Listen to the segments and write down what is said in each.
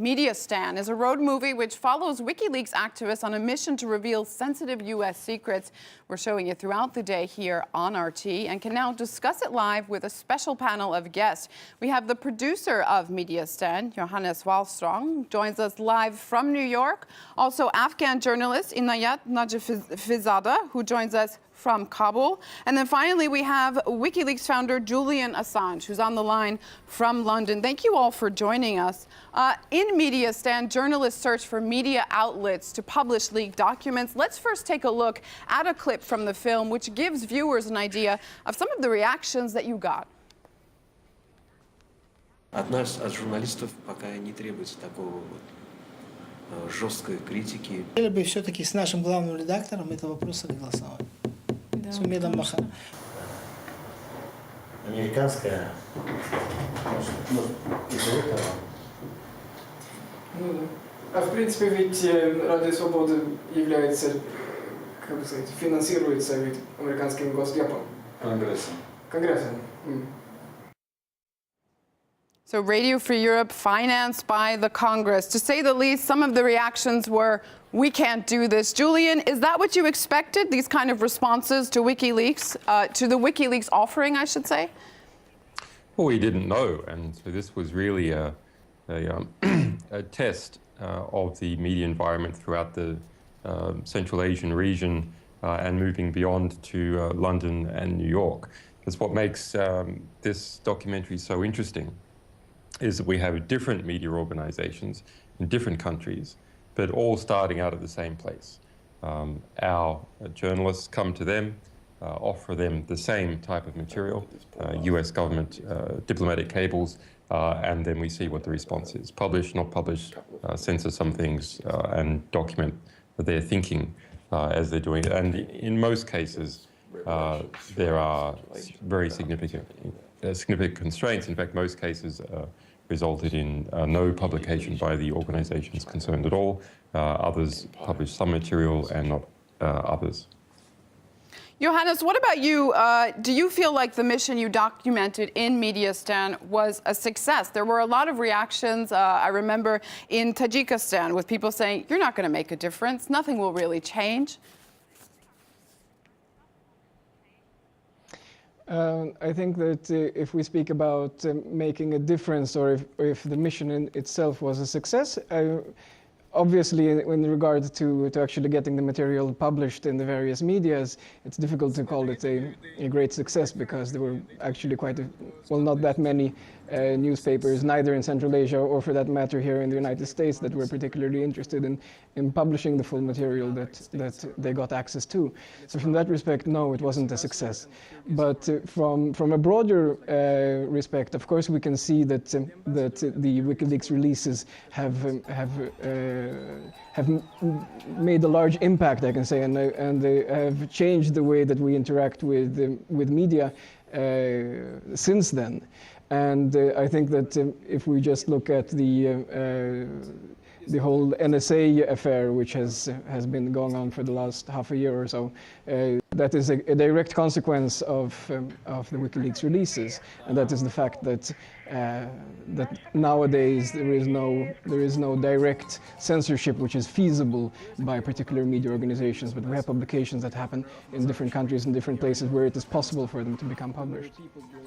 Mediastan is a road movie which follows WikiLeaks activists on a mission to reveal sensitive U.S. secrets. We're showing it throughout the day here on RT and can now discuss it live with a special panel of guests. We have the producer of Mediastan, Johannes Wahlstrom, joins us live from New York. Also, Afghan journalist Enayat Najafizada, who joins us from Kabul. And then finally, we have WikiLeaks founder Julian Assange, who's on the line from London. Thank you all for joining us. In Mediastan, journalists search for media outlets to publish leaked documents. Let's first take a look at a clip from the film, which gives viewers an idea of some of the reactions that you got. От нас, от журналистов, пока не требуется такого жесткой критики. Хотели бы все-таки с нашим главным редактором это вопрос согласовать. С Умедом Маханом. Американская, может, из-за этого. Ну да. А в принципе ведь Радио Свобода является, как бы сказать, финансируется ведь американским госдепом. Конгрессом. Конгрессом. So Radio Free Europe, financed by the Congress. To say the least, some of the reactions were, we can't do this. Julian, is that what you expected, these kind of responses to WikiLeaks, to the WikiLeaks offering, I should say? Well, we didn't know, and so this was really a test of the media environment throughout the Central Asian region and moving beyond to London and New York. That's what makes this documentary so interesting, is that we have different media organizations in different countries, but all starting out at the same place. Our journalists come to them, offer them the same type of material, US government diplomatic cables, and then we see what the response is. Publish, not publish, censor some things, and document their thinking as they're doing it. And in most cases, there are very significant constraints. In fact, most cases resulted in no publication by the organizations concerned at all. Others published some material and not others. Johannes, what about you? Do you feel like the mission you documented in Mediastan was a success? There were a lot of reactions, I remember, in Tajikistan with people saying, you're not going to make a difference, nothing will really change. I think that if we speak about making a difference, or if the mission in itself was a success, obviously in regard to actually getting the material published in the various medias, it's difficult to call it a great success, because there were actually not that many newspapers, neither in Central Asia or for that matter here in the United States, that were particularly interested in publishing the full material that they got access to. So from that respect, no, it wasn't a success. But from a broader respect, of course, we can see that the WikiLeaks releases have made a large impact, I can say, and they have changed the way that we interact with media since then. And I think that if we just look at the whole NSA affair, which has been going on for the last half a year or so, that is a direct consequence of the WikiLeaks releases, and that is the fact that nowadays there is no direct censorship which is feasible by particular media organizations, but we have publications that happen in different countries and different places where it is possible for them to become published.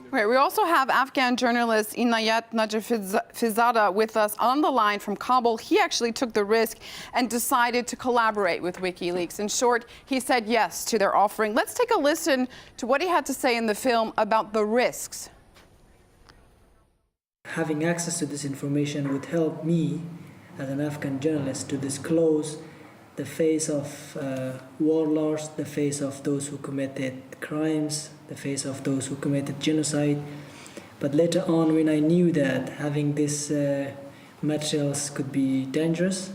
Right. We also have Afghan journalist Enayat Najafizada with us on the line from Kabul. He actually took the risk and decided to collaborate with WikiLeaks. In short, he said yes to their offering. Let's take a listen to what he had to say in the film about the risks. Having access to this information would help me, as an Afghan journalist, to disclose the face of warlords, the face of those who committed crimes, the face of those who committed genocide. But later on, when I knew that having these materials could be dangerous,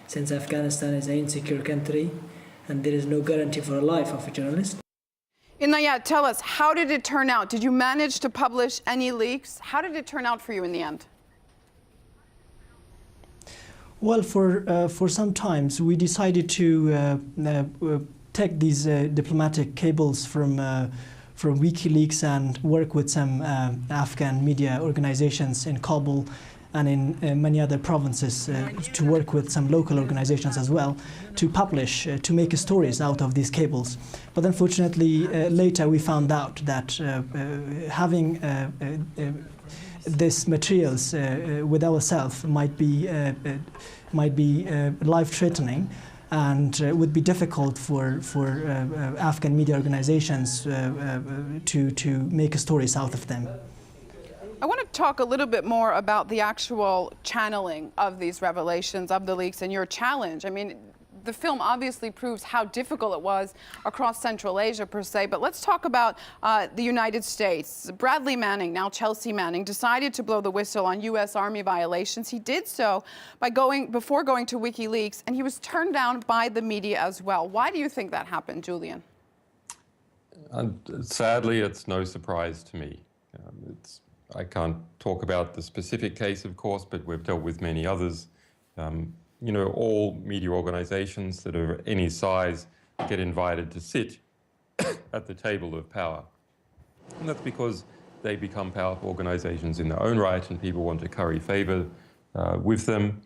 since Afghanistan is an insecure country and there is no guarantee for the life of a journalist. Enayat, tell us, how did it turn out? Did you manage to publish any leaks? How did it turn out for you in the end? Well, for some times we decided to take these diplomatic cables from WikiLeaks and work with some Afghan media organizations in Kabul and in many other provinces to work with some local organizations as well to publish, to make stories out of these cables. But unfortunately, later we found out that having these materials with ourselves might be life-threatening, and would be difficult for Afghan media organizations to make stories out of them. I want to talk a little bit more about the actual channeling of these revelations, of the leaks, and your challenge. I mean, the film obviously proves how difficult it was across Central Asia, per se, but let's talk about the United States. Bradley Manning, now Chelsea Manning, decided to blow the whistle on U.S. Army violations. He did so before going to WikiLeaks, and he was turned down by the media as well. Why do you think that happened, Julian? Sadly, it's no surprise to me. I can't talk about the specific case, of course, but we've dealt with many others. You know, all media organizations that are any size get invited to sit at the table of power. And that's because they become powerful organizations in their own right, and people want to curry favor with them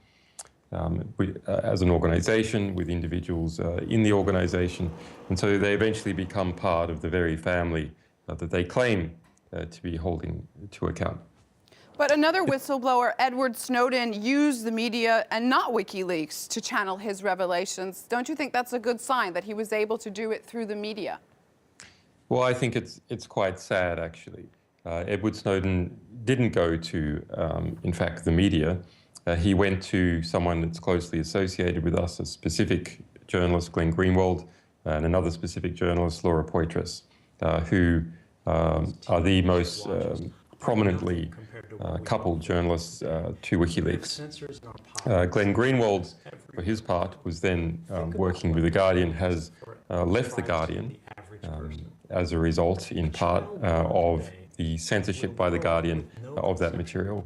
as an organization, with individuals in the organization. And so they eventually become part of the very family that they claim to be holding to account. But another whistleblower, Edward Snowden, used the media and not WikiLeaks to channel his revelations. Don't you think that's a good sign that he was able to do it through the media? Well, I think it's quite sad, actually. Edward Snowden didn't go to, in fact, the media. He went to someone that's closely associated with us, a specific journalist, Glenn Greenwald, and another specific journalist, Laura Poitras, who are the most prominently coupled journalists to WikiLeaks. Glenn Greenwald, for his part, was then working with The Guardian, has left The Guardian as a result, in part, of the censorship by The Guardian of that material.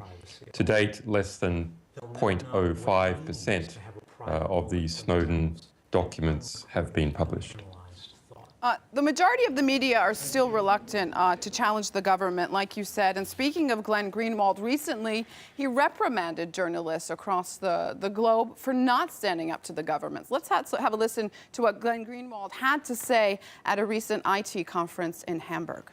To date, less than 0.05% of the Snowden documents have been published. The majority of the media are still reluctant to challenge the government, like you said. And speaking of Glenn Greenwald, recently he reprimanded journalists across the globe for not standing up to the government. Let's have a listen to what Glenn Greenwald had to say at a recent IT conference in Hamburg.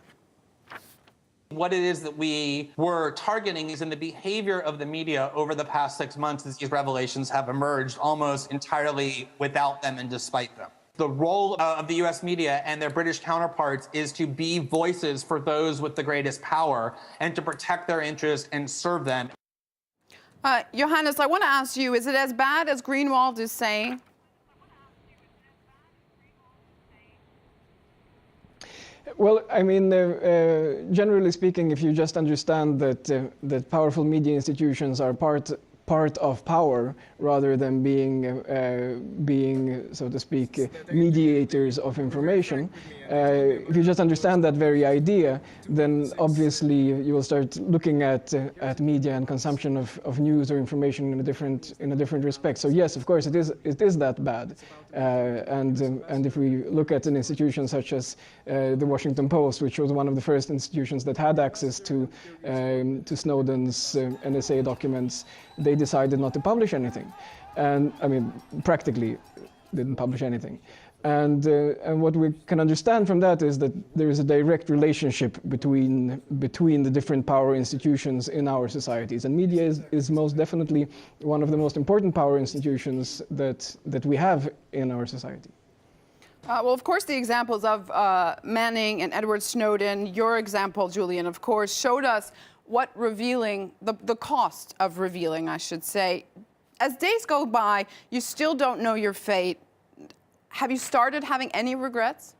What it is that we were targeting is in the behavior of the media over the past 6 months as these revelations have emerged almost entirely without them and despite them. The role of the U.S. media and their British counterparts is to be voices for those with the greatest power and to protect their interests and serve them. Johannes, I want to ask you, is it as bad as Greenwald is saying? Well, I mean, generally speaking, if you just understand that powerful media institutions are part of power rather than being, so to speak, mediators of information. If you just understand that very idea, then obviously you will start looking at media and consumption of news or information in a different respect. So yes, of course, it is that bad. And if we look at an institution such as the Washington Post, which was one of the first institutions that had access to Snowden's NSA documents, they decided not to publish anything, and I mean practically didn't publish anything. And what we can understand from that is that there is a direct relationship between the different power institutions in our societies, and media is most definitely one of the most important power institutions that we have in our society. Well, of course, the examples of Manning and Edward Snowden, your example, Julian, of course, showed us what revealing, the cost of revealing, I should say. As days go by, you still don't know your fate. Have you started having any regrets?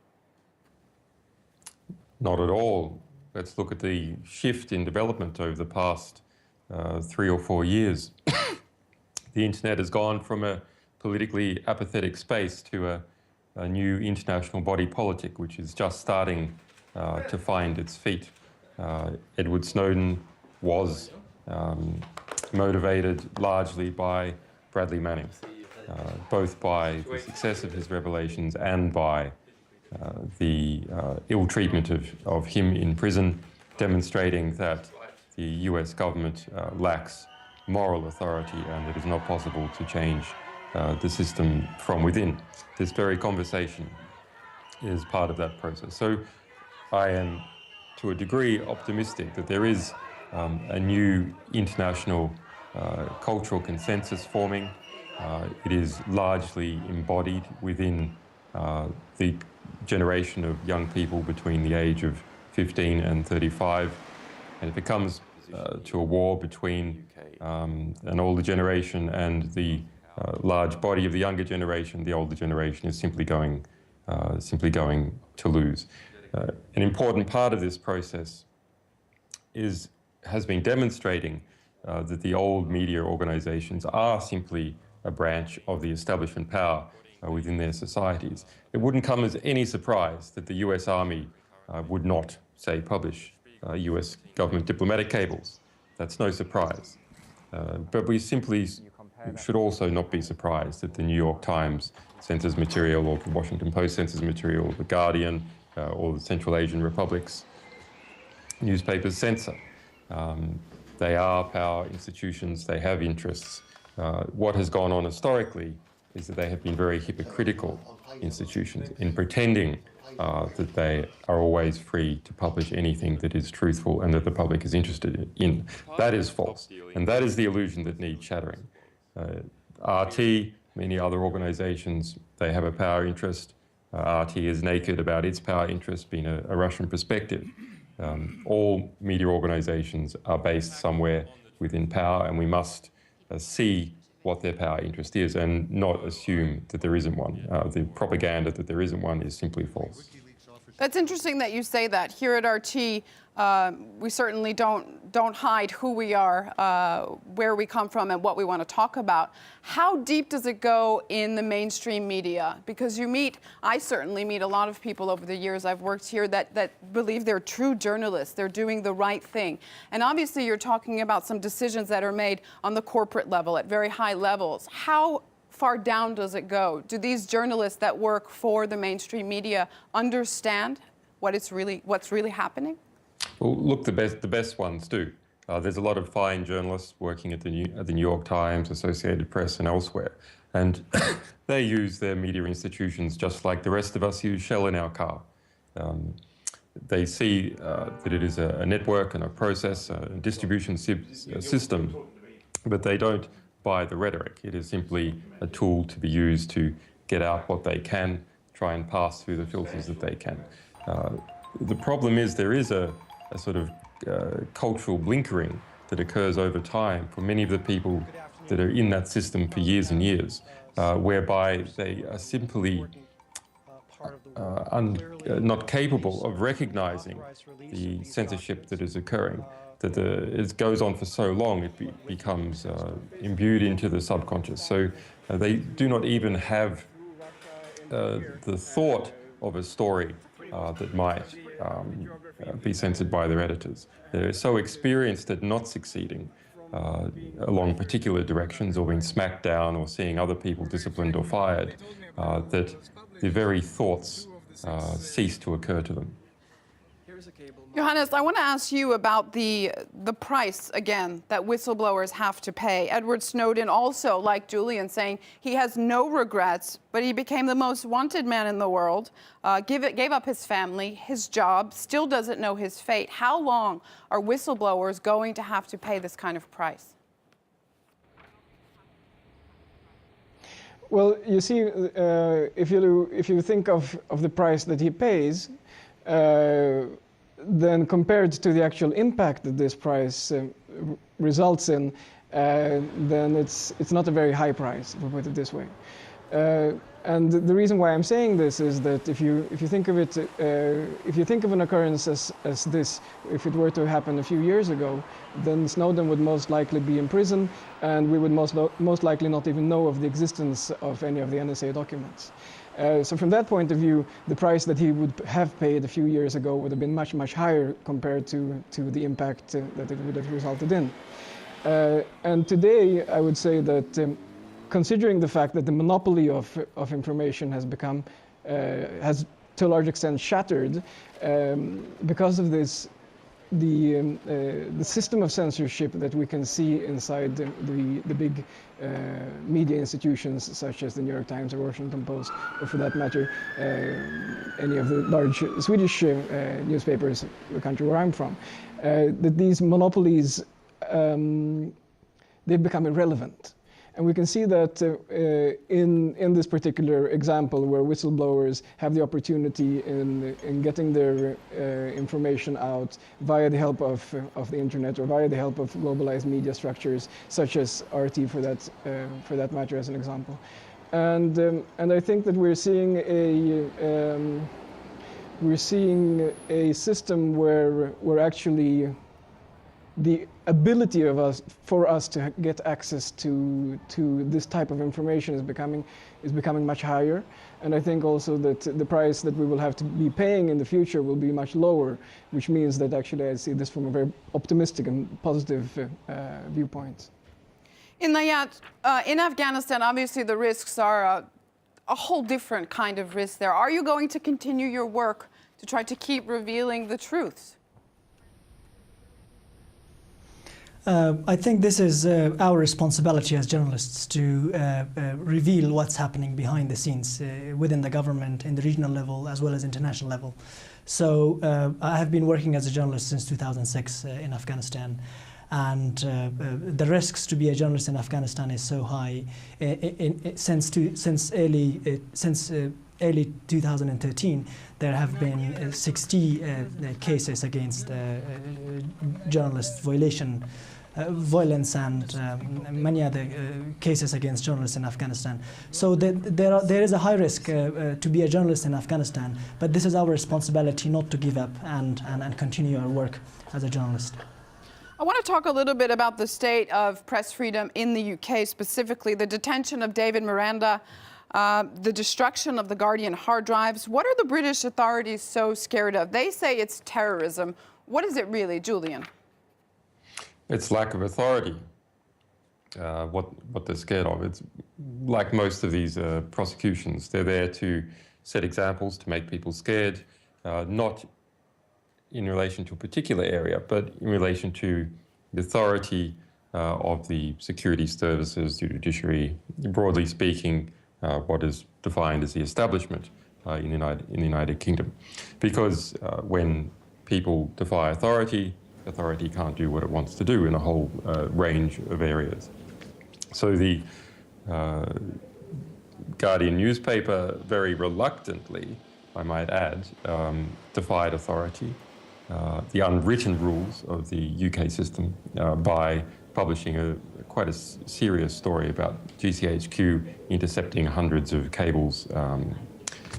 Not at all. Let's look at the shift in development over the past 3 or 4 years. The internet has gone from a politically apathetic space to a new international body politic, which is just starting to find its feet. Edward Snowden was motivated largely by Bradley Manning, both by the success of his revelations and by the ill treatment of him in prison, demonstrating that the US government lacks moral authority, and it is not possible to change the system from within. This very conversation is part of that process. So I am, to a degree, optimistic that there is a new international cultural consensus forming. It is largely embodied within the generation of young people between the age of 15 and 35, and it becomes to a war between an older generation and the large body of the younger generation. The older generation is simply going to lose. An important part of this process has been demonstrating that the old media organizations are simply a branch of the establishment power within their societies. It wouldn't come as any surprise that the US Army would not, say, publish US government diplomatic cables. That's no surprise. But we simply should also not be surprised that the New York Times censors material, or the Washington Post censors material, the Guardian, or the Central Asian republics newspapers censor. They are power institutions, they have interests. What has gone on historically is that they have been very hypocritical institutions in pretending that they are always free to publish anything that is truthful and that the public is interested in. That is false, and that is the illusion that needs shattering. RT, many other organizations, they have a power interest. RT is naked about its power interest being a Russian perspective. All media organizations are based somewhere within power, and we must see what their power interest is and not assume that there isn't one. The propaganda that there isn't one is simply false. That's interesting that you say that. Here at RT, we certainly don't hide who we are, where we come from, and what we want to talk about. How deep does it go in the mainstream media? Because I certainly meet a lot of people over the years I've worked here that believe they're true journalists. They're doing the right thing. And obviously you're talking about some decisions that are made on the corporate level at very high levels. How far down does it go? Do these journalists that work for the mainstream media understand what's really happening? Well, look, the best ones do. There's a lot of fine journalists working at the New York Times, Associated Press, and elsewhere, and they use their media institutions just like the rest of us use Shell in our car. They see that it is a network and a process, a distribution system, but they don't buy the rhetoric. It is simply a tool to be used to get out what they can, try and pass through the filters that they can. The problem is there is a sort of cultural blinkering that occurs over time for many of the people that are in that system for years and years, whereby they are simply not capable of recognizing the censorship that is occurring. That it goes on for so long, it becomes imbued into the subconscious. So they do not even have the thought of a story that might be censored by their editors. They're so experienced at not succeeding along particular directions, or being smacked down, or seeing other people disciplined or fired, that the very thoughts cease to occur to them. Johannes, I want to ask you about the price, again, that whistleblowers have to pay. Edward Snowden also, like Julian, saying he has no regrets, but he became the most wanted man in the world, gave up his family, his job, still doesn't know his fate. How long are whistleblowers going to have to pay this kind of price? Well, you see, if you think of the price that he pays, then compared to the actual impact that this price results in, then it's not a very high price, if we put it this way. And the reason why I'm saying this is that if you think of it, if you think of an occurrence as this, if it were to happen a few years ago, then Snowden would most likely be in prison, and we would most likely not even know of the existence of any of the NSA documents. So from that point of view, the price that he would have paid a few years ago would have been much, much higher compared to the impact that it would have resulted in. And today, I would say that considering the fact that the monopoly of information has become, has to a large extent shattered, because of this, the system of censorship that we can see inside the big media institutions such as the New York Times or Washington Post, or for that matter, any of the large Swedish newspapers, the country where I'm from, that these monopolies, they've become irrelevant. And we can see that in this particular example, where whistleblowers have the opportunity in getting their information out via the help of the internet or via the help of globalized media structures, such as RT for that matter, as an example. And I think that we're seeing a system where actually the ability for us to get access to this type of information is becoming much higher, and I think also that the price that we will have to be paying in the future will be much lower, which means that actually I see this from a very optimistic and positive viewpoint. Enayat, in Afghanistan, obviously the risks are a whole different kind of risk there. Are you going to continue your work to try to keep revealing the truths? I think this is our responsibility as journalists to reveal what's happening behind the scenes within the government, in the regional level, as well as international level. So I have been working as a journalist since 2006 in Afghanistan, and the risks to be a journalist in Afghanistan is so high. Since early 2013, there have been 60 cases against journalists, violence and many other cases against journalists in Afghanistan. So there is a high risk to be a journalist in Afghanistan, but this is our responsibility not to give up and continue our work as a journalist. I want to talk a little bit about the state of press freedom in the UK, specifically the detention of David Miranda, the destruction of the Guardian hard drives. What are the British authorities so scared of? They say it's terrorism. What is it really, Julian? It's lack of authority, what they're scared of. It's like most of these prosecutions. They're there to set examples, to make people scared, not in relation to a particular area, but in relation to the authority of the security services, the judiciary, broadly speaking, what is defined as the establishment in the United Kingdom. Because when people defy authority can't do what it wants to do in a whole range of areas. So the Guardian newspaper, very reluctantly, I might add, defied authority, the unwritten rules of the UK system by publishing quite a serious story about GCHQ intercepting hundreds of cables,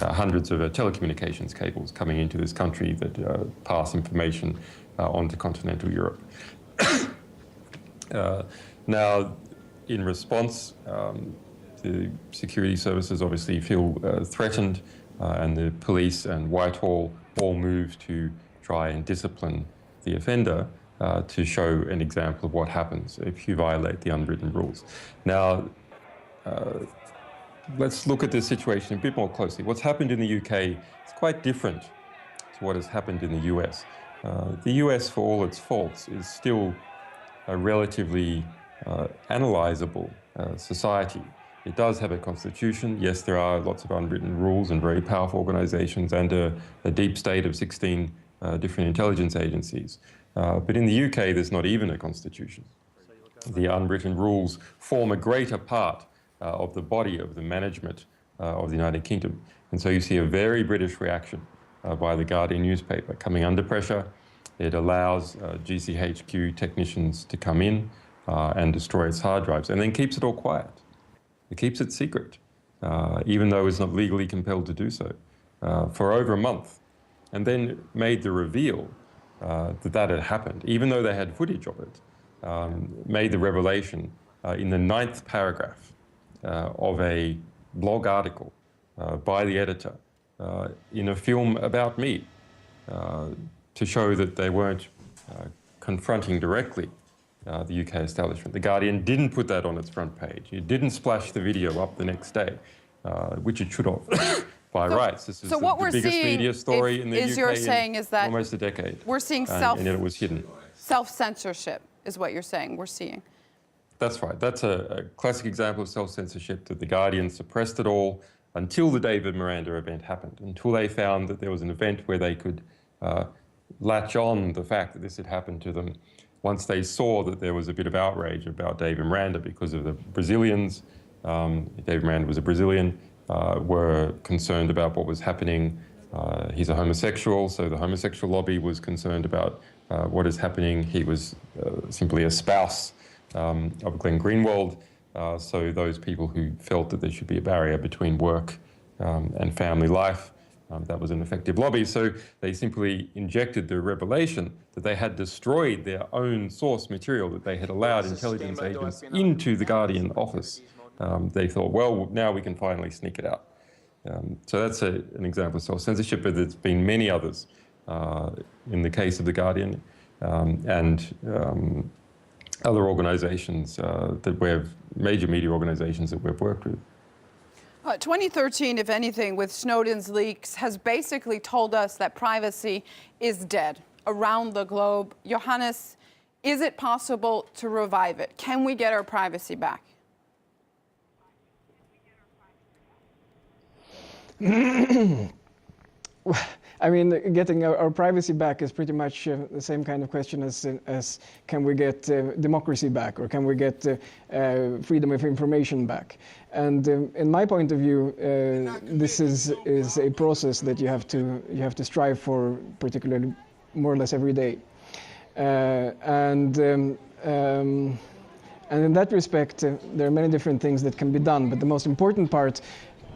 hundreds of telecommunications cables coming into this country that pass information onto continental Europe. Now, in response, the security services obviously feel threatened, and the police and Whitehall all move to try and discipline the offender to show an example of what happens if you violate the unwritten rules. Now, let's look at this situation a bit more closely. What's happened in the UK is quite different to what has happened in the US. The US, for all its faults, is still a relatively analyzable society. It does have a constitution. Yes, there are lots of unwritten rules and very powerful organizations and a deep state of 16 different intelligence agencies. But in the UK, there's not even a constitution. The unwritten rules form a greater part of the body of the management of the United Kingdom. And so you see a very British reaction by the Guardian newspaper coming under pressure. It allows GCHQ technicians to come in and destroy its hard drives, and then keeps it all quiet. It keeps it secret, even though it's not legally compelled to do so, for over a month, and then made the reveal that had happened, even though they had footage of it, made the revelation in the 9th paragraph of a blog article by the editor in a film about me, to show that they weren't confronting directly the UK establishment. The Guardian didn't put that on its front page. It didn't splash the video up the next day, which it should have, by rights. This is so what the we're biggest seeing media story in the UK you're saying is that almost a decade. we're seeing and yet it was hidden. self-censorship is what you're saying we're seeing. That's right. That's a classic example of self-censorship, that the Guardian suppressed it all until the David Miranda event happened, until they found that there was an event where they could latch on the fact that this had happened to them. Once they saw that there was a bit of outrage about David Miranda because of the Brazilians, David Miranda was a Brazilian, were concerned about what was happening. He's a homosexual, so the homosexual lobby was concerned about what is happening. He was simply a spouse of Glenn Greenwald, so those people who felt that there should be a barrier between work and family life, that was an effective lobby. So they simply injected the revelation that they had destroyed their own source material, that they had allowed intelligence agents into the Guardian office. They thought, well, now we can finally sneak it out. So that's an example of self-censorship, but there's been many others in the case of the Guardian and other organizations major media organizations that we've worked with. 2013, if anything, with Snowden's leaks, has basically told us that privacy is dead around the globe. Johannes, is it possible to revive it? Can we get our privacy back? I mean, getting our privacy back is pretty much the same kind of question as can we get democracy back, or can we get freedom of information back? And in my point of view, this is a process that you have to strive for, particularly more or less every day. And in that respect, there are many different things that can be done, but the most important part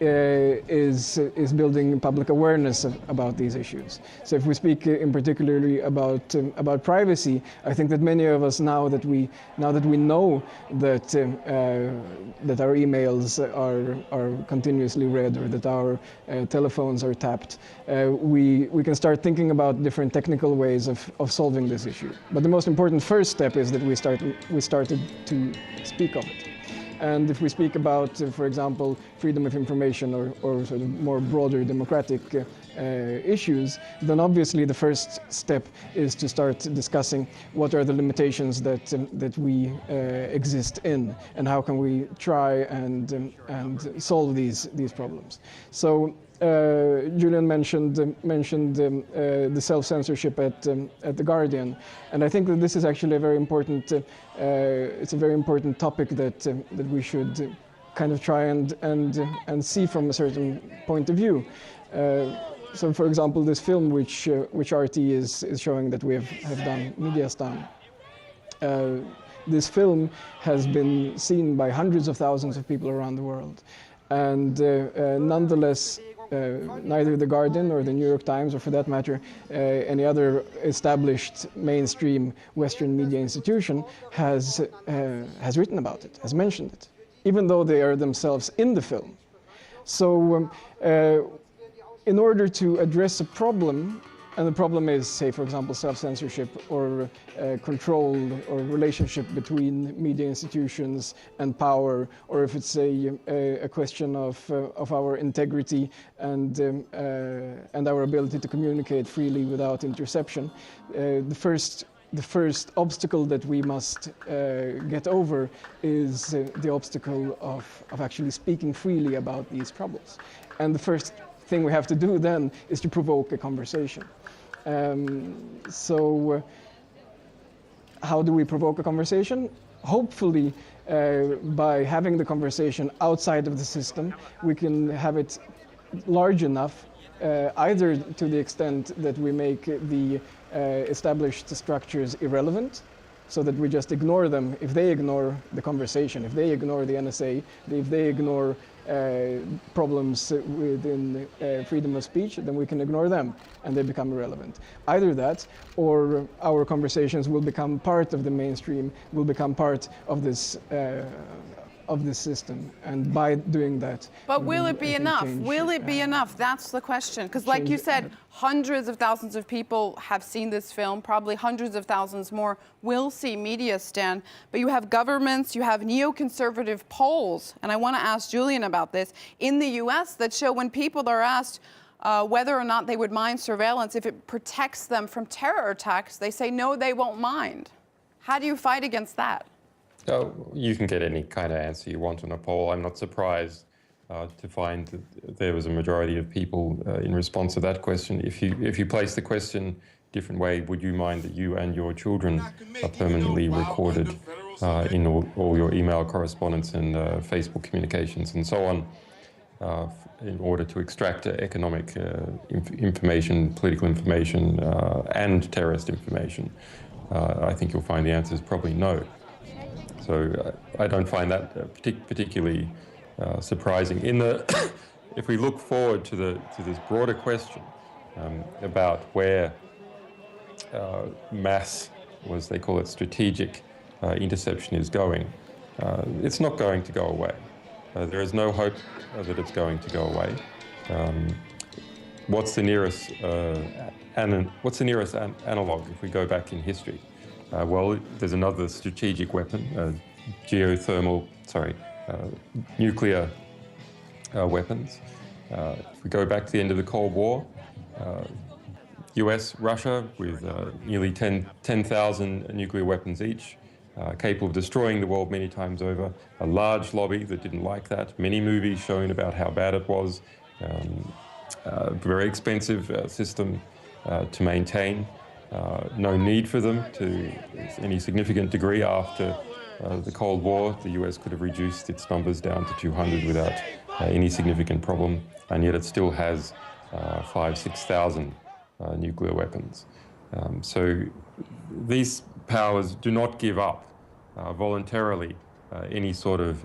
is building public awareness about these issues. So if we speak in particularly about privacy, I think that many of us, now that we know that that our emails are continuously read, or that our telephones are tapped, we can start thinking about different technical ways of solving this issue. But the most important first step is that we started to speak of it. And if we speak about, for example, freedom of information or sort of more broader democratic issues, then obviously the first step is to start discussing what are the limitations that we exist in, and how can we try and solve these problems. So Julian mentioned the self-censorship at the Guardian, and I think that this is actually a very important it's a very important topic that we should kind of try and see from a certain point of view. So, for example, this film which RT is showing that we have done, Mediastan. This film has been seen by hundreds of thousands of people around the world, and nonetheless, neither The Guardian or the New York Times, or for that matter, any other established mainstream Western media institution has written about it, has mentioned it, even though they are themselves in the film. So in order to address a problem, and the problem is, say, for example, self-censorship or control or relationship between media institutions and power, or if it's a question of our integrity and our ability to communicate freely without interception, the first obstacle that we must get over is the obstacle of actually speaking freely about these troubles. And the first thing we have to do then is to provoke a conversation. So how do we provoke a conversation? Hopefully, by having the conversation outside of the system, we can have it large enough, either to the extent that we make the established structures irrelevant, so that we just ignore them. If they ignore the conversation, if they ignore the NSA, if they ignore problems within freedom of speech, then we can ignore them and they become irrelevant. Either that, or our conversations will become part of the mainstream, will become part of this of the system, and by doing that. But will it I be think enough? change, Will it be enough? That's the question. Because like you said, hundreds of thousands of people have seen this film, probably hundreds of thousands more will see Mediastan. But you have governments, you have neoconservative polls, and I want to ask Julian about this, in the US that show when people are asked whether or not they would mind surveillance if it protects them from terror attacks, they say no, they won't mind. How do you fight against that? You can get any kind of answer you want on a poll. I'm not surprised to find that there was a majority of people in response to that question. If you place the question a different way, would you mind that you and your children are permanently recorded in all your email correspondence and Facebook communications and so on in order to extract economic information, political information, and terrorist information? I think you'll find the answer is probably no. So I don't find that particularly surprising. If we look forward to this broader question about where mass, or as they call it, strategic interception is going, it's not going to go away. There is no hope that it's going to go away. What's the nearest analog if we go back in history? Well, there's another strategic weapon, nuclear weapons. If we go back to the end of the Cold War, US, Russia, with nearly 10,000 nuclear weapons each, capable of destroying the world many times over, a large lobby that didn't like that, many movies showing about how bad it was, a very expensive system to maintain. No need for them to any significant degree after the Cold War. The US could have reduced its numbers down to 200 without any significant problem, and yet it still has 5,000-6,000 nuclear weapons. So these powers do not give up voluntarily any sort of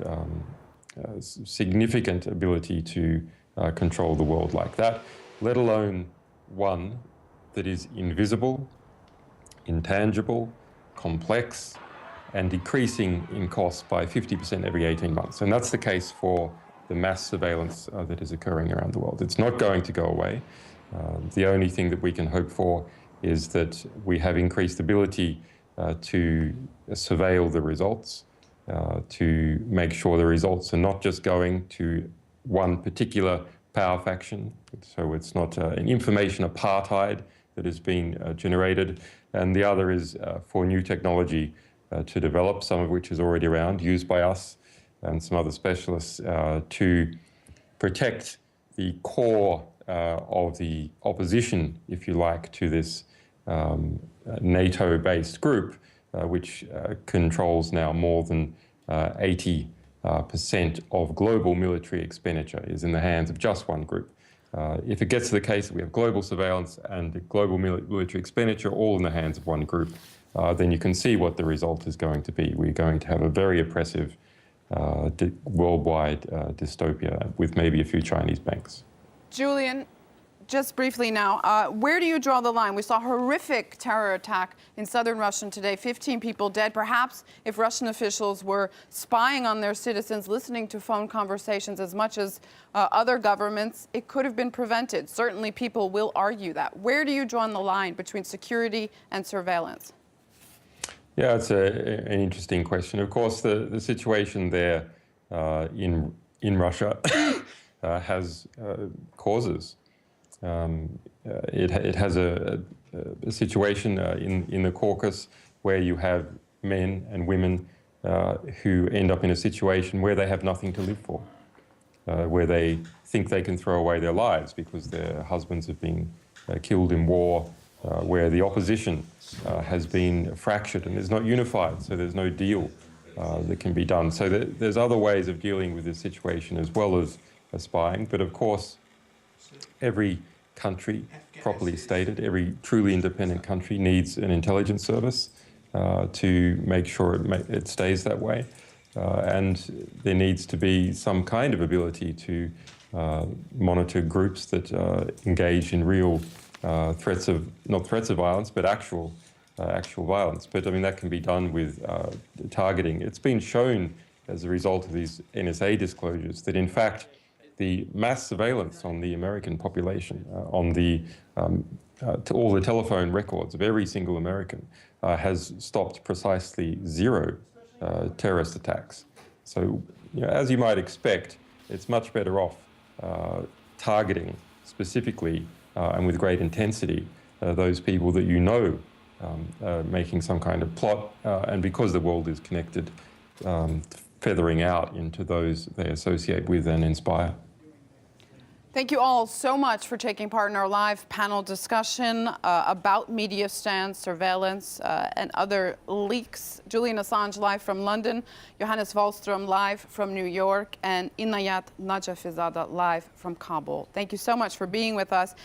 significant ability to control the world like that, let alone one that is invisible, intangible, complex, and decreasing in cost by 50% every 18 months. And that's the case for the mass surveillance that is occurring around the world. It's not going to go away. The only thing that we can hope for is that we have increased ability to surveil the results, to make sure the results are not just going to one particular power faction. So it's not an information apartheid that has been generated. And the other is for new technology to develop, some of which is already around, used by us and some other specialists to protect the core of the opposition, if you like, to this NATO-based group, which controls now more than 80% of global military expenditure is in the hands of just one group. If it gets to the case that we have global surveillance and global military expenditure all in the hands of one group, then you can see what the result is going to be. We're going to have a very oppressive worldwide dystopia with maybe a few Chinese banks. Julian, just briefly now, where do you draw the line? We saw a horrific terror attack in southern Russia today, 15 people dead. Perhaps if Russian officials were spying on their citizens, listening to phone conversations as much as other governments, it could have been prevented. Certainly people will argue that. Where do you draw the line between security and surveillance? Yeah, it's an interesting question. Of course, the situation there in Russia has causes. It has a situation in the Caucasus where you have men and women who end up in a situation where they have nothing to live for, where they think they can throw away their lives because their husbands have been killed in war, where the opposition has been fractured and is not unified, so there's no deal that can be done. So there's other ways of dealing with this situation as well as spying, but of course every country, properly stated, every truly independent country needs an intelligence service to make sure it stays that way. And there needs to be some kind of ability to monitor groups that engage in real not threats of violence, but actual violence. But I mean, that can be done with targeting. It's been shown as a result of these NSA disclosures that, in fact, the mass surveillance on the American population, on the to all the telephone records of every single American, has stopped precisely 0 terrorist attacks. So, as you might expect, it's much better off targeting specifically and with great intensity those people that you know making some kind of plot, and because the world is connected, feathering out into those they associate with and inspire. Thank you all so much for taking part in our live panel discussion about Mediastan surveillance and other leaks. Julian Assange live from London, Johannes Wahlstrom live from New York, and Enayat Najafizada live from Kabul. Thank you so much for being with us.